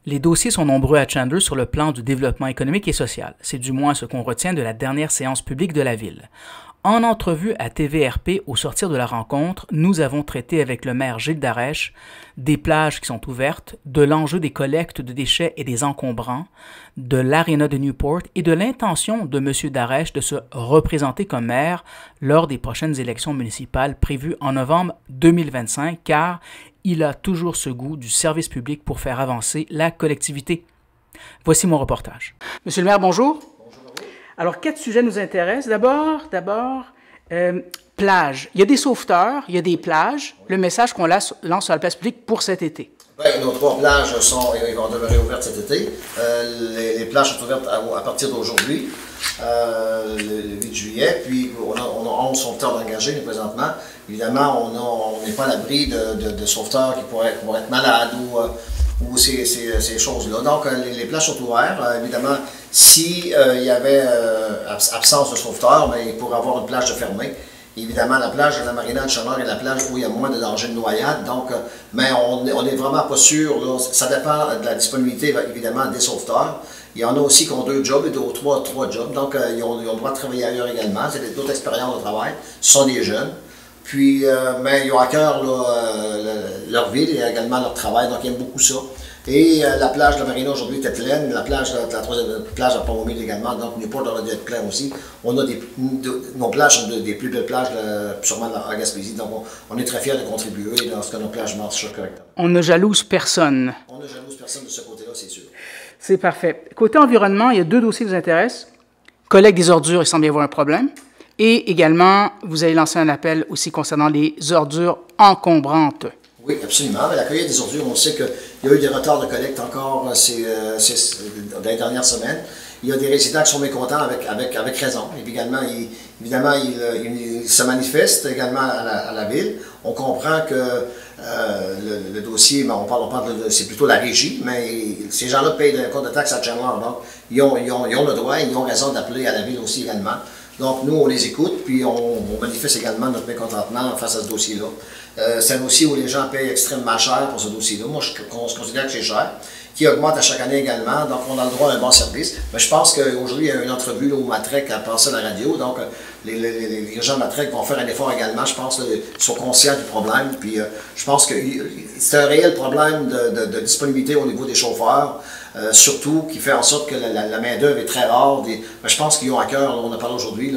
Les dossiers sont nombreux à Chandler sur le plan du développement économique et social. C'est du moins ce qu'on retient de la dernière séance publique de la ville. En entrevue à TVRP au sortir de la rencontre, nous avons traité avec le maire Gilles Darèche des plages qui sont ouvertes, de l'enjeu des collectes de déchets et des encombrants, de l'aréna de Newport et de l'intention de M. Darèche de se représenter comme maire lors des prochaines élections municipales prévues en novembre 2025, car il a toujours ce goût du service public pour faire avancer la collectivité. Voici mon reportage. Monsieur le maire, bonjour. Alors, 4 sujets nous intéressent. D'abord, plage. Il y a des sauveteurs, il y a des plages. Le message qu'on lance sur la place publique pour cet été. Bien, nos 3 plages vont demeurer ouvertes cet été. Les plages sont ouvertes à partir d'aujourd'hui, le 8 juillet. Puis, on a 11 sauveteurs d'engagés présentement. Évidemment, on n'est pas à l'abri de sauveteurs qui pourraient être malades ou ces choses-là. Donc, les plages sont ouvertes. Évidemment, s'il y avait absence de sauveteurs, il pourrait y avoir une plage de fermée. Évidemment, la plage de la marina de Chandler est la plage où il y a moins de danger de noyade. Donc, mais on n'est vraiment pas sûr. Là, ça dépend de la disponibilité, évidemment, des sauveteurs. Il y en a aussi qui ont 2 jobs et 3 jobs. Donc, ils ont le droit de travailler ailleurs également. C'est d'autres expériences de travail. Ce sont des jeunes. Puis, mais ils ont à cœur leur ville et également leur travail. Donc, ils aiment beaucoup ça. Et la plage de la marina aujourd'hui était pleine, la troisième plage à Pont-Mobile également, donc Newport aurait dû être plein aussi. On a nos plages sont des plus belles plages, sûrement à Gaspésie, donc on est très fiers de contribuer lorsque nos plages marchent correctement. On ne jalouse personne. On ne jalouse personne de ce côté-là, c'est sûr. C'est parfait. Côté environnement, il y a 2 dossiers qui vous intéressent. Collecte des ordures, il semble y avoir un problème. Et également, vous avez lancé un appel aussi concernant les ordures encombrantes. Oui, absolument. Mais la collecte des ordures, on sait qu'il y a eu des retards de collecte encore dans les dernières semaines. Il y a des résidents qui sont mécontents avec raison. Et puis également, ils se manifestent également à la ville. On comprend que le dossier, c'est plutôt la régie, mais ces gens-là payent le compte de taxes à Chandler. Donc, ils ont le droit et ils ont raison d'appeler à la ville aussi également. Donc, nous, on les écoute, puis on manifeste également notre mécontentement face à ce dossier-là. C'est un dossier où les gens payent extrêmement cher pour ce dossier-là. Moi, je considère que c'est cher, qui augmente à chaque année également, donc on a le droit à un bon service. Mais je pense qu'aujourd'hui, il y a une entrevue là, où Matrec a passé à la radio, donc les gens de Matrec vont faire un effort également, je pense, ils sont conscients du problème, puis je pense que c'est un réel problème de disponibilité au niveau des chauffeurs, surtout qui fait en sorte que la main-d'œuvre est très rare. Mais je pense qu'ils ont à cœur, là, on a parlé aujourd'hui,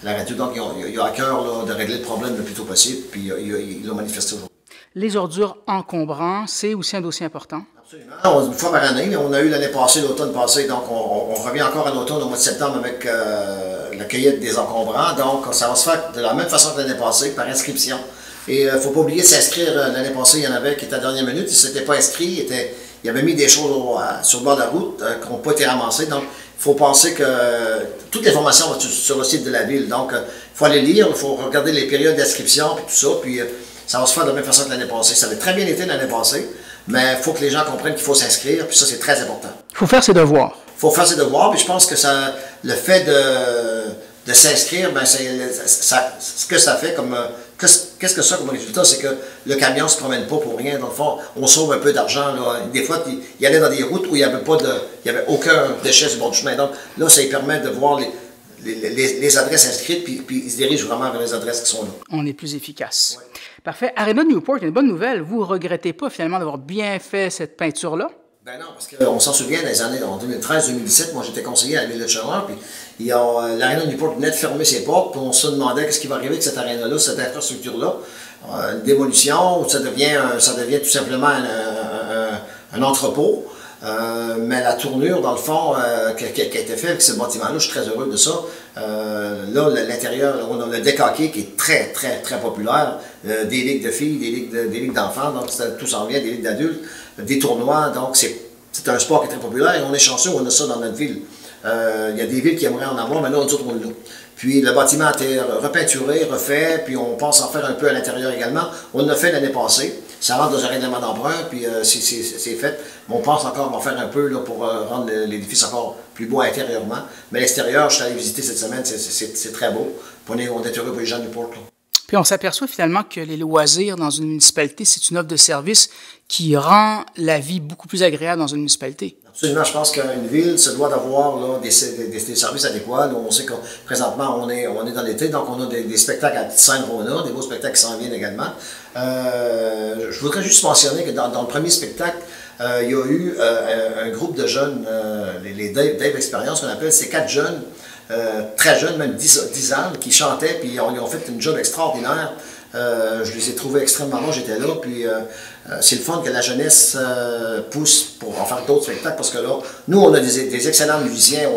la radio, donc ils ont à cœur là, de régler le problème le plus tôt possible, puis ils l'ont manifesté aujourd'hui. Les ordures encombrantes, c'est aussi un dossier important. Absolument. Une fois par année, on a eu l'année passée, l'automne passé, donc on revient encore à l'automne au mois de septembre avec la cueillette des encombrants. Donc ça va se faire de la même façon que l'année passée, par inscription. Et il ne faut pas oublier de s'inscrire. L'année passée, il y en avait qui étaient à la dernière minute, ils ne s'étaient pas inscrits, ils avaient mis des choses sur le bord de la route qui n'ont pas été ramassées. Donc il faut penser que toute l'information va sur le site de la ville. Donc il faut aller lire, il faut regarder les périodes d'inscription et tout ça. Puis ça va se faire de la même façon que l'année passée. Ça avait très bien été l'année passée. Mais il faut que les gens comprennent qu'il faut s'inscrire, puis ça, c'est très important. Il faut faire ses devoirs. Il faut faire ses devoirs, puis je pense que le fait de s'inscrire, ce que ça fait comme... Qu'est-ce que ça comme résultat? C'est que le camion ne se promène pas pour rien. Dans le fond, on sauve un peu d'argent. Des fois, il allait dans des routes où il n'y avait aucun déchet sur le bord du chemin. Donc là, ça lui permet de voir les adresses inscrites, puis ils se dirigent vraiment vers les adresses qui sont là. On est plus efficace. Ouais. Parfait. Aréna de Newport, une bonne nouvelle. Vous ne regrettez pas finalement d'avoir bien fait cette peinture-là? Ben non, parce qu'on s'en souvient des années en 2013-2017, moi j'étais conseiller à la ville de Chandler, puis l'aréna de Newport venait de fermer ses portes, puis on se demandait qu'est-ce qui va arriver avec cette aréna-là, cette infrastructure-là. Une démolition, ça devient tout simplement un entrepôt. Mais la tournure, dans le fond, qui a été faite avec ce bâtiment-là, je suis très heureux de ça. Là, l'intérieur, on a le deck hockey qui est très, très, très populaire. Des ligues de filles, des ligues d'enfants, donc tout s'en vient, des ligues d'adultes, des tournois. Donc, c'est un sport qui est très populaire et on est chanceux, on a ça dans notre ville. Il y a des villes qui aimeraient en avoir, mais là, nous autres, on l'a. Puis le bâtiment a été repeinturé, refait, puis on pense en faire un peu à l'intérieur également. On l'a fait l'année passée. Ça rentre dans un règlement d'emprunt, puis c'est fait. Mais on pense encore en faire un peu là, pour rendre l'édifice encore plus beau intérieurement. Mais l'extérieur, je suis allé visiter cette semaine, c'est très beau. On est heureux pour les gens du Newport. Puis on s'aperçoit finalement que les loisirs dans une municipalité, c'est une offre de service qui rend la vie beaucoup plus agréable dans une municipalité. Absolument, je pense qu'une ville se doit d'avoir là, des services adéquats. Là, on sait que présentement, on est dans l'été, donc on a des spectacles à petite scène qu'on a, des beaux spectacles qui s'en viennent également. Je voudrais juste mentionner que dans le premier spectacle, il y a eu un groupe de jeunes, les Dave Experience qu'on appelle, c'est 4 jeunes, très jeunes, même 10 ans, qui chantaient, puis ils ont fait une job extraordinaire. Je les ai trouvés extrêmement bons, j'étais là, puis c'est le fun que la jeunesse pousse pour en faire d'autres spectacles, parce que là, nous, on a des excellents musiciens.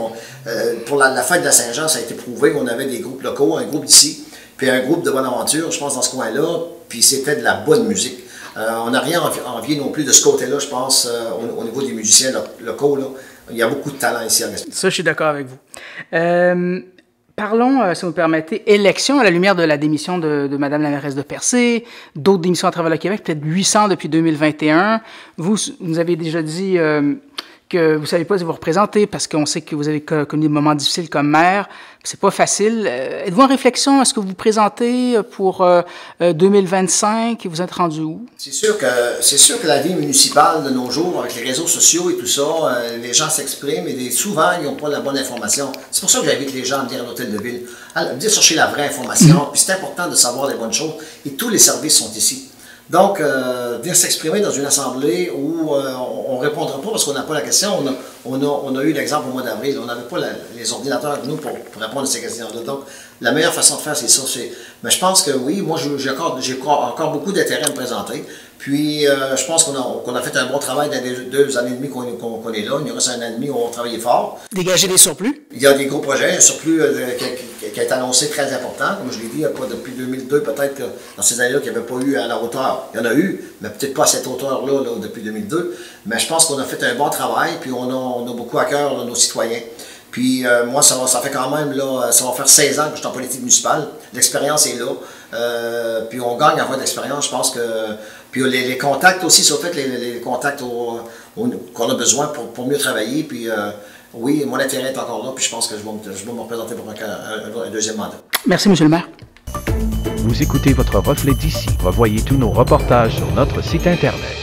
Pour la fête de la Saint-Jean, ça a été prouvé, on avait des groupes locaux, un groupe d'ici, puis un groupe de Bonaventure, je pense, dans ce coin-là, puis c'était de la bonne musique. On n'a rien envié non plus de ce côté-là, je pense, au niveau des musiciens locaux, là. Il y a beaucoup de talent ici à Gaspé. Ça, je suis d'accord avec vous. Parlons, si vous me permettez, élection à la lumière de la démission de Mme la mairesse de Percé, d'autres démissions à travers le Québec, peut-être 800 depuis 2021. Vous avez déjà dit que vous ne savez pas si vous représentez parce qu'on sait que vous avez connu des moments difficiles comme maire. C'est pas facile. Êtes-vous en réflexion? Est-ce que vous vous présentez pour 2025? Vous êtes rendu où? C'est sûr que la vie municipale de nos jours, avec les réseaux sociaux et tout ça, les gens s'expriment et souvent, ils n'ont pas la bonne information. C'est pour ça que j'invite les gens à venir à l'hôtel de ville, à venir chercher la vraie information. Puis c'est important de savoir les bonnes choses. Et tous les services sont ici. Donc, venir s'exprimer dans une assemblée où on ne répondra pas parce qu'on n'a pas la question. On a eu l'exemple au mois d'avril. On n'avait pas les ordinateurs avec nous pour répondre à ces questions-là. Donc, la meilleure façon de faire, c'est ça. Mais je pense que oui, moi, j'ai encore beaucoup d'intérêt à me présenter. Puis, je pense qu'on a fait un bon travail dans les 2 années et demie qu'on est là. Il y aura 1 an et demi où on a travaillé fort. Dégager des surplus? Il y a des gros projets, un surplus qui a été annoncé très important. Comme je l'ai dit, il n'y a pas depuis 2002, peut-être que dans ces années-là, qu'il n'y avait pas eu à la hauteur. Il y en a eu, mais peut-être pas à cette hauteur-là là, depuis 2002. Mais je pense qu'on a fait un bon travail, puis on a beaucoup à cœur là, nos citoyens. Puis moi, ça fait quand même, là, ça va faire 16 ans que je suis en politique municipale. L'expérience est là. Puis on gagne en voie d'expérience. Je pense que... Puis les contacts aussi, sur fait les contacts qu'on a besoin pour mieux travailler. Puis oui, mon intérêt est encore là. Puis je pense que je vais me représenter pour un deuxième mandat. Merci, M. le maire. Vous écoutez votre reflet d'ici. Revoyez tous nos reportages sur notre site Internet.